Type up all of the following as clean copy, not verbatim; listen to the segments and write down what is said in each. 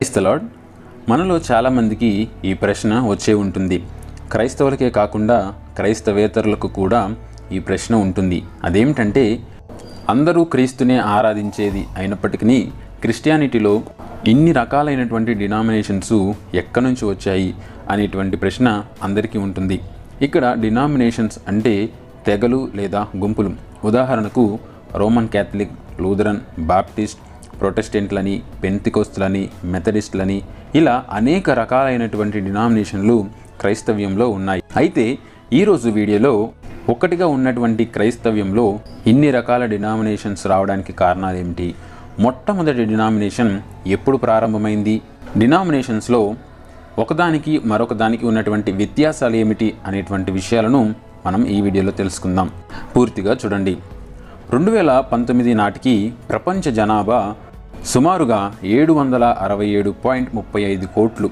Praise the lord. మనలో చాలామందికి ఈ ప్రశ్న వచ్చే ఉంటుంది. క్రైస్తవులకే కాకుండా క్రైస్తవేతరులకు కూడా ఈ ప్రశ్న ఉంటుంది. అదేమిటంటే, అందరూ క్రీస్తునే ఆరాధించేది అయినప్పటికీ క్రిస్టియానిటీలో ఇన్ని రకాలైనటువంటి డినామినేషన్స్ ఎక్కడి నుంచి వచ్చాయి అనేటువంటి ప్రశ్న అందరికీ ఉంటుంది. ఇక్కడ డినామినేషన్స్ అంటే తెగలు లేదా గుంపులు. ఉదాహరణకు రోమన్ క్యాథలిక్, లూథరన్, బాప్టిస్ట్, ప్రొటెస్టెంట్లని, పెంతికోస్తులని, మెథడిస్టులని, ఇలా అనేక రకాలైనటువంటి డినామినేషన్లు క్రైస్తవ్యంలో ఉన్నాయి. అయితే ఈరోజు వీడియోలో ఒక్కటిగా ఉన్నటువంటి క్రైస్తవ్యంలో ఇన్ని రకాల డినామినేషన్స్ రావడానికి కారణాలు ఏమిటి, మొట్టమొదటి డినామినేషన్ ఎప్పుడు ప్రారంభమైంది, డినామినేషన్స్లో ఒకదానికి మరొకదానికి ఉన్నటువంటి వ్యత్యాసాలు ఏమిటి అనేటువంటి విషయాలను మనం ఈ వీడియోలో తెలుసుకుందాం. పూర్తిగా చూడండి. 2019 నాటికి ప్రపంచ జనాభా సుమారుగా 767.35 కోట్లు.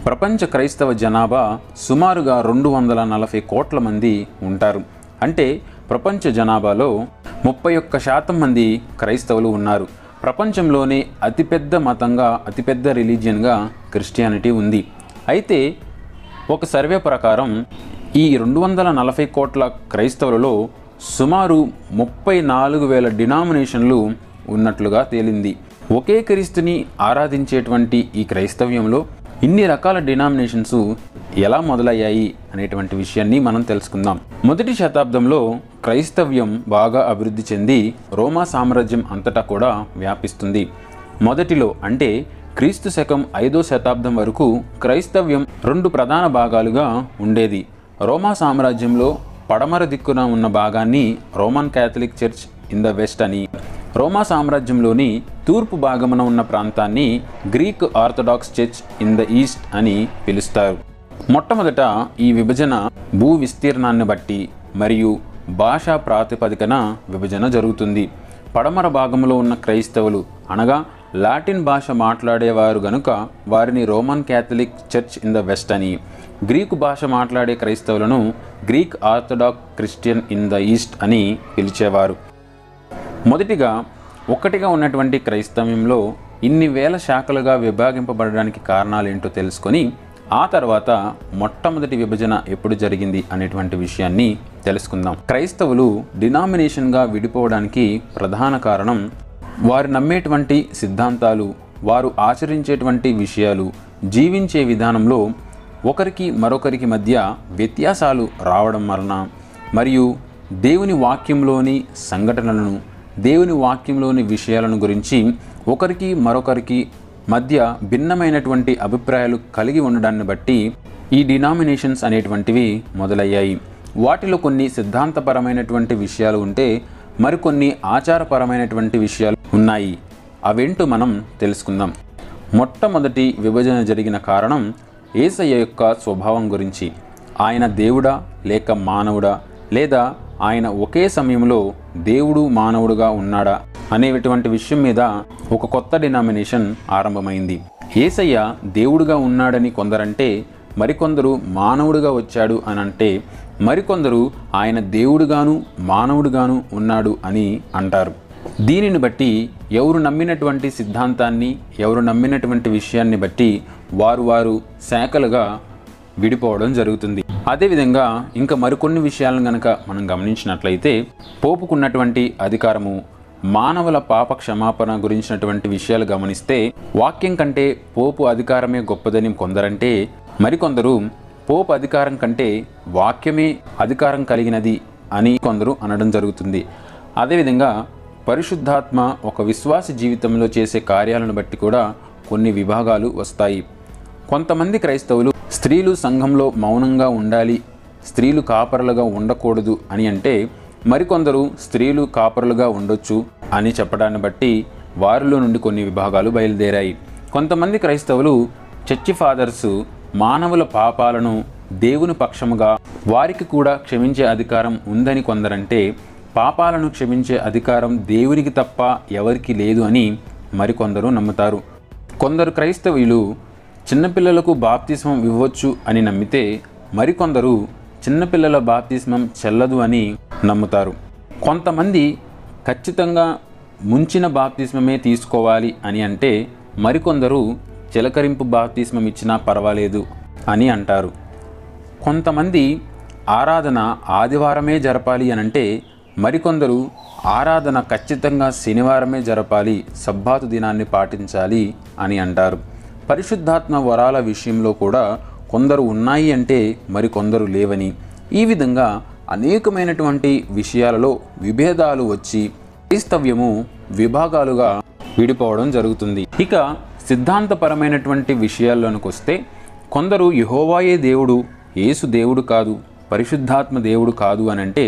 ప్రపంచ క్రైస్తవ జనాభా సుమారుగా 240 కోట్ల మంది ఉంటారు. అంటే ప్రపంచ జనాభాలో 31% మంది క్రైస్తవులు ఉన్నారు. ప్రపంచంలోనే అతిపెద్ద మతంగా, అతిపెద్ద రిలీజియన్గా క్రిస్టియానిటీ ఉంది. అయితే ఒక సర్వే ప్రకారం ఈ 240 కోట్ల క్రైస్తవులలో సుమారు 34,000 డినామినేషన్లు ఉన్నట్లుగా తేలింది. ఒకే క్రీస్తుని ఆరాధించేటువంటి ఈ క్రైస్తవ్యంలో ఇన్ని రకాల డినామినేషన్స్ ఎలా మొదలయ్యాయి అనేటువంటి విషయాన్ని మనం తెలుసుకుందాం. మొదటి శతాబ్దంలో క్రైస్తవ్యం బాగా అభివృద్ధి చెంది రోమా సామ్రాజ్యం అంతటా కూడా వ్యాపిస్తుంది. మొదటిలో అంటే క్రీస్తు శకం 5వ శతాబ్దం వరకు క్రైస్తవ్యం 2 ప్రధాన భాగాలుగా ఉండేది. రోమా సామ్రాజ్యంలో పడమర దిక్కున ఉన్న భాగాన్ని Roman Catholic church in the west అని, రోమా సామ్రాజ్యంలోని తూర్పు భాగమున ఉన్న ప్రాంతాన్ని Greek orthodox church in the east అని పిలుస్తారు. మొట్టమొదట ఈ విభజన భూ విస్తీర్ణాన్ని బట్టి మరియు భాషా ప్రాతిపదికన విభజన జరుగుతుంది. పడమర భాగంలో ఉన్న క్రైస్తవులు అనగా లాటిన్ భాష మాట్లాడేవారు గనుక వారిని Roman Catholic church in the west అని, గ్రీకు భాష మాట్లాడే క్రైస్తవులను Greek orthodox Christian in the east అని పిలిచేవారు. మొదటిగా ఒక్కటిగా ఉన్నటువంటి క్రైస్తవ్యంలో ఇన్ని వేల శాఖలుగా విభాగింపబడడానికి కారణాలేంటో తెలుసుకొని ఆ తర్వాత మొట్టమొదటి విభజన ఎప్పుడు జరిగింది అనేటువంటి విషయాన్ని తెలుసుకుందాం. క్రైస్తవులు డినామినేషన్గా విడిపోవడానికి ప్రధాన కారణం వారు నమ్మేటువంటి సిద్ధాంతాలు, వారు ఆచరించేటువంటి విషయాలు, జీవించే విధానంలో ఒకరికి మరొకరికి మధ్య వ్యత్యాసాలు రావడం వలన, మరియు దేవుని వాక్యంలోని సంఘటనలను, దేవుని వాక్యంలోని విషయాలను గురించి ఒకరికి మరొకరికి మధ్య భిన్నమైనటువంటి అభిప్రాయాలు కలిగి ఉండడాన్ని బట్టి ఈ డినామినేషన్స్ అనేటువంటివి మొదలయ్యాయి. వాటిలో కొన్ని సిద్ధాంతపరమైనటువంటి విషయాలు ఉంటే మరికొన్ని ఆచారపరమైనటువంటి విషయాలు ఉన్నాయి. అవేంటో మనం తెలుసుకుందాం. మొట్టమొదటి విభజన జరిగిన కారణం యేసయ్య యొక్క స్వభావం గురించి. ఆయన దేవుడా లేక మానవుడా, లేదా ఆయన ఒకే సమయంలో దేవుడు మానవుడుగా ఉన్నాడా అనేటువంటి విషయం మీద ఒక కొత్త డినామినేషన్ ఆరంభమైంది. యేసయ్య దేవుడుగా ఉన్నాడని కొందరంటే, మరికొందరు మానవుడుగా వచ్చాడు అని అంటే, మరికొందరు ఆయన దేవుడుగాను మానవుడుగాను ఉన్నాడు అని అంటారు. దీనిని బట్టి ఎవరు నమ్మినటువంటి సిద్ధాంతాన్ని, ఎవరు నమ్మినటువంటి విషయాన్ని బట్టి వారు శాఖలుగా విడిపోవడం జరుగుతుంది. అదేవిధంగా ఇంకా మరికొన్ని విషయాలను కనుక మనం గమనించినట్లయితే, పోపుకున్నటువంటి అధికారము, మానవుల పాప క్షమాపణ గురించినటువంటి విషయాలు గమనిస్తే వాక్యం కంటే పోపు అధికారమే గొప్పదని కొందరంటే, మరికొందరు పోపు అధికారం కంటే వాక్యమే అధికారం కలిగినది అని కొందరు అనడం జరుగుతుంది. అదేవిధంగా పరిశుద్ధాత్మ ఒక విశ్వాస జీవితంలో చేసే కార్యాలను బట్టి కూడా కొన్ని విభాగాలు వస్తాయి. కొంతమంది క్రైస్తవులు స్త్రీలు సంఘంలో మౌనంగా ఉండాలి, స్త్రీలు కాపరులుగా ఉండకూడదు అని అంటే, మరికొందరు స్త్రీలు కాపరులుగా ఉండొచ్చు అని చెప్పడాన్ని బట్టి వారిలో నుండి కొన్ని విభాగాలు బయలుదేరాయి. కొంతమంది క్రైస్తవులు చర్చి ఫాదర్సు మానవుల పాపాలను దేవుని పక్షముగా వారికి కూడా క్షమించే అధికారం ఉందని కొందరంటే, పాపాలను క్షమించే అధికారం దేవునికి తప్ప ఎవరికి లేదు అని మరికొందరు నమ్ముతారు. కొందరు క్రైస్తవులు చిన్నపిల్లలకు బాప్తిస్మం ఇవ్వచ్చు అని నమ్మితే, మరికొందరు చిన్నపిల్లల బాప్తిస్మం చెల్లదు అని నమ్ముతారు. కొంతమంది ఖచ్చితంగా ముంచిన బాప్తిస్మమే తీసుకోవాలి అని అంటే, మరికొందరు చిలకరింపు బాప్తిస్మం ఇచ్చినా పర్వాలేదు అని అంటారు. కొంతమంది ఆరాధన ఆదివారమే జరపాలి అనంటే, మరికొందరు ఆరాధన ఖచ్చితంగా శనివారమే జరపాలి, సబ్బాతు దినాన్ని పాటించాలి అని అంటారు. పరిశుద్ధాత్మ వరాల విషయంలో కూడా కొందరు ఉన్నాయి అంటే మరికొందరు లేవని, ఈ విధంగా అనేకమైనటువంటి విషయాలలో విభేదాలు వచ్చి క్రైస్తవ్యము విభాగాలుగా విడిపోవడం జరుగుతుంది. ఇక సిద్ధాంతపరమైనటువంటి విషయాల్లోనికి వస్తే, కొందరు యెహోవాయే దేవుడు, యేసు దేవుడు కాదు, పరిశుద్ధాత్మ దేవుడు కాదు అని అంటే,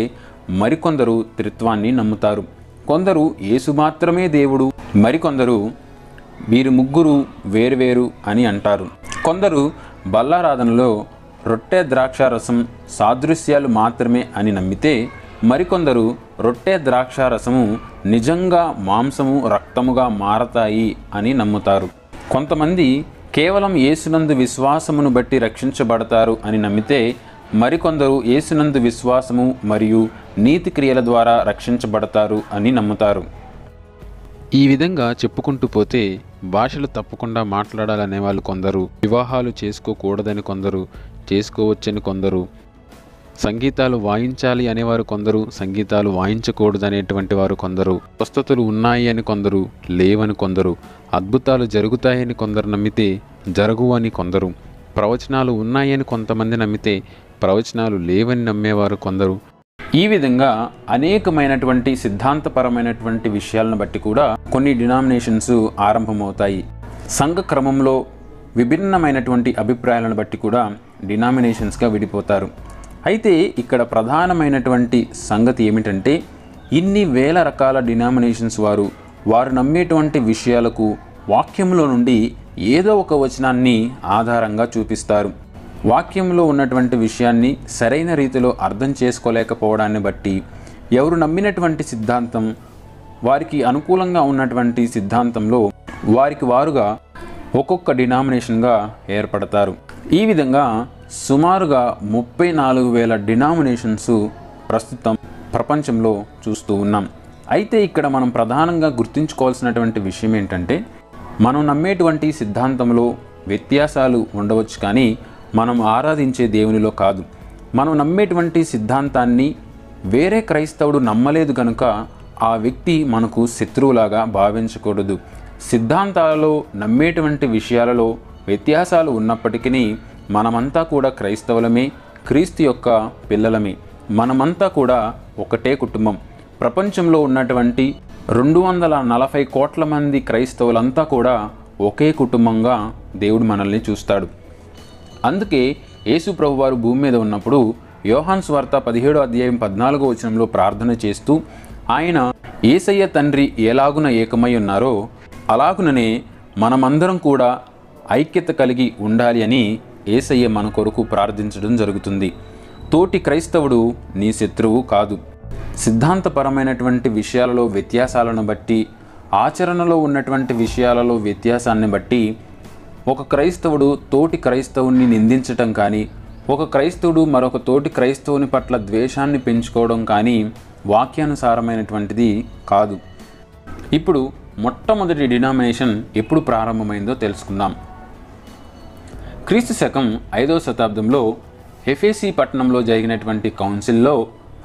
మరికొందరు త్రిత్వాన్ని నమ్ముతారు. కొందరు యేసు మాత్రమే దేవుడు, మరికొందరు వీరు ముగ్గురు వేరువేరు అని అంటారు. కొందరు బల్లారాధనలో రొట్టె ద్రాక్షారసం సాదృశ్యాలు మాత్రమే అని నమ్మితే, మరికొందరు రొట్టె ద్రాక్షారసము నిజంగా మాంసము రక్తముగా మారతాయి అని నమ్ముతారు. కొంతమంది కేవలం యేసునందు విశ్వాసమును బట్టి రక్షించబడతారు అని నమ్మితే, మరికొందరు యేసునందు విశ్వాసము మరియు నీతి క్రియల ద్వారా రక్షించబడతారు అని నమ్ముతారు. ఈ విధంగా చెప్పుకుంటూ పోతే భాషలు తప్పకుండా మాట్లాడాలనే వాళ్ళు కొందరు, వివాహాలు చేసుకోకూడదని కొందరు, చేసుకోవచ్చని కొందరు, సంగీతాలు వాయించాలి అనేవారు కొందరు, సంగీతాలు వాయించకూడదనేటువంటి వారు కొందరు, స్వస్థతలు ఉన్నాయి అని కొందరు, లేవని కొందరు, అద్భుతాలు జరుగుతాయని కొందరు నమ్మితే జరగు అని కొందరు, ప్రవచనాలు ఉన్నాయని కొంతమంది నమ్మితే ప్రవచనాలు లేవని నమ్మేవారు కొందరు. ఈ విధంగా అనేకమైనటువంటి సిద్ధాంతపరమైనటువంటి విషయాలను బట్టి కూడా కొన్ని డినామినేషన్స్ ఆరంభమవుతాయి. సంఘ క్రమంలో విభిన్నమైనటువంటి అభిప్రాయాలను బట్టి కూడా డినామినేషన్స్గా విడిపోతారు. అయితే ఇక్కడ ప్రధానమైనటువంటి సంగతి ఏమిటంటే, ఇన్ని వేల రకాల డినామినేషన్స్ వారు నమ్మేటువంటి విషయాలకు వాక్యంలో నుండి ఏదో ఒక వచనాన్ని ఆధారంగా చూపిస్తారు. వాక్యంలో ఉన్నటువంటి విషయాన్ని సరైన రీతిలో అర్థం చేసుకోలేకపోవడాన్ని బట్టి ఎవరు నమ్మినటువంటి సిద్ధాంతం, వారికి అనుకూలంగా ఉన్నటువంటి సిద్ధాంతంలో వారికి వారుగా ఒక్కొక్క డినామినేషన్గా ఏర్పడతారు. ఈ విధంగా సుమారుగా 34,000 డినామినేషన్స్ ప్రస్తుతం ప్రపంచంలో చూస్తూ ఉన్నాం. అయితే ఇక్కడ మనం ప్రధానంగా గుర్తుంచుకోవాల్సినటువంటి విషయం ఏంటంటే, మనం నమ్మేటువంటి సిద్ధాంతంలో వ్యత్యాసాలు ఉండవచ్చు, కానీ మనం ఆరాధించే దేవునిలో కాదు. మనం నమ్మేటువంటి సిద్ధాంతాన్ని వేరే క్రైస్తవుడు నమ్మలేదు కనుక ఆ వ్యక్తి మనకు శత్రువులాగా భావించకూడదు. సిద్ధాంతాలలో నమ్మేటువంటి విషయాలలో వ్యత్యాసాలు ఉన్నప్పటికీ మనమంతా కూడా క్రైస్తవులమే, క్రీస్తు యొక్క పిల్లలమే. మనమంతా కూడా ఒకటే కుటుంబం. ప్రపంచంలో ఉన్నటువంటి 240 కోట్ల మంది క్రైస్తవులంతా కూడా ఒకే కుటుంబంగా దేవుడు మనల్ని చూస్తాడు. అందుకే యేసు ప్రభువారు భూమి మీద ఉన్నప్పుడు యోహాను సువార్త 17వ అధ్యాయం 14వ వచనంలో ప్రార్థన చేస్తూ, ఆయన యేసయ్య తండ్రి ఎలాగున ఏకమై ఉన్నారో అలాగుననే మనమందరం కూడా ఐక్యత కలిగి ఉండాలి అని యేసయ్య మన కొరకు ప్రార్థించడం జరుగుతుంది. తోటి క్రైస్తవుడు నీ శత్రువు కాదు. సిద్ధాంతపరమైనటువంటి విషయాలలో వ్యత్యాసాలను బట్టి, ఆచరణలో ఉన్నటువంటి విషయాలలో వ్యత్యాసాన్ని బట్టి ఒక క్రైస్తవుడు తోటి క్రైస్తవుని నిందించటం కానీ, ఒక క్రైస్తవుడు మరొక తోటి క్రైస్తవుని పట్ల ద్వేషాన్ని పెంచుకోవడం కానీ వాక్యానుసారమైనటువంటిది కాదు. ఇప్పుడు మొట్టమొదటి డినామినేషన్ ఎప్పుడు ప్రారంభమైందో తెలుసుకుందాం. క్రీస్తు శకం 5వ శతాబ్దంలో ఎఫెసీ పట్టణంలో జరిగినటువంటి కౌన్సిల్లో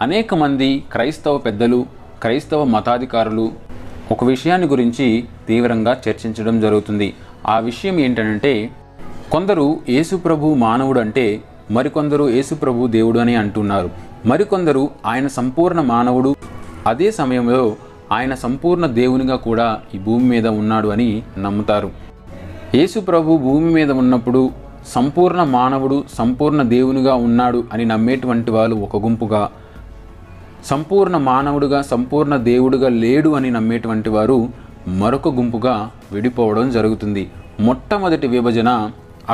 అనేక మంది క్రైస్తవ పెద్దలు, క్రైస్తవ మతాధికారులు ఒక విషయాన్ని గురించి తీవ్రంగా చర్చించడం జరుగుతుంది. ఆ విషయం ఏంటంటే, కొందరు యేసుప్రభు మానవుడు అంటే మరికొందరు యేసుప్రభు దేవుడు అని అంటున్నారు. మరికొందరు ఆయన సంపూర్ణ మానవుడు, అదే సమయంలో ఆయన సంపూర్ణ దేవునిగా కూడా ఈ భూమి మీద ఉన్నాడు అని నమ్ముతారు. యేసుప్రభు భూమి మీద ఉన్నప్పుడు సంపూర్ణ మానవుడు, సంపూర్ణ దేవునిగా ఉన్నాడు అని నమ్మేటువంటి వాళ్ళు ఒక గుంపుగా, సంపూర్ణ మానవుడుగా సంపూర్ణ దేవుడుగా లేడు అని నమ్మేటువంటి వారు మరొక గుంపుగా విడిపోవడం జరుగుతుంది. మొట్టమొదటి విభజన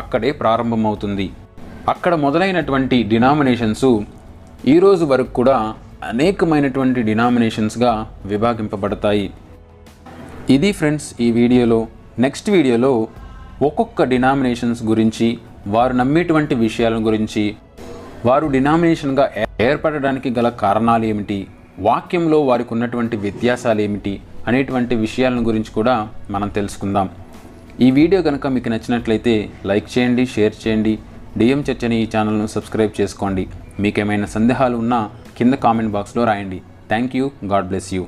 అక్కడే ప్రారంభమవుతుంది. అక్కడ మొదలైనటువంటి డినామినేషన్స్ ఈరోజు వరకు కూడా అనేకమైనటువంటి డినామినేషన్స్గా విభాగింపబడతాయి. ఇది ఫ్రెండ్స్ ఈ వీడియోలో. నెక్స్ట్ వీడియోలో ఒక్కొక్క డినామినేషన్స్ గురించి, వారు నమ్మేటువంటి విషయాల గురించి, వారు డినామినేషన్గా ఏర్పడడానికి గల కారణాలు ఏమిటి, వాక్యంలో వారికి ఉన్నటువంటి వ్యత్యాసాలు ఏమిటి అనేటువంటి విషయాలను గురించి కూడా మనం తెలుసుకుందాం. ఈ వీడియో కనుక మీకు నచ్చినట్లయితే లైక్ చేయండి, షేర్ చేయండి. డిఎం చర్చ్ అనే ఈ ఛానల్ను సబ్స్క్రైబ్ చేసుకోండి. మీకేమైనా సందేహాలు ఉన్నా కింద కామెంట్ బాక్స్లో రాయండి. Thank you. God bless you.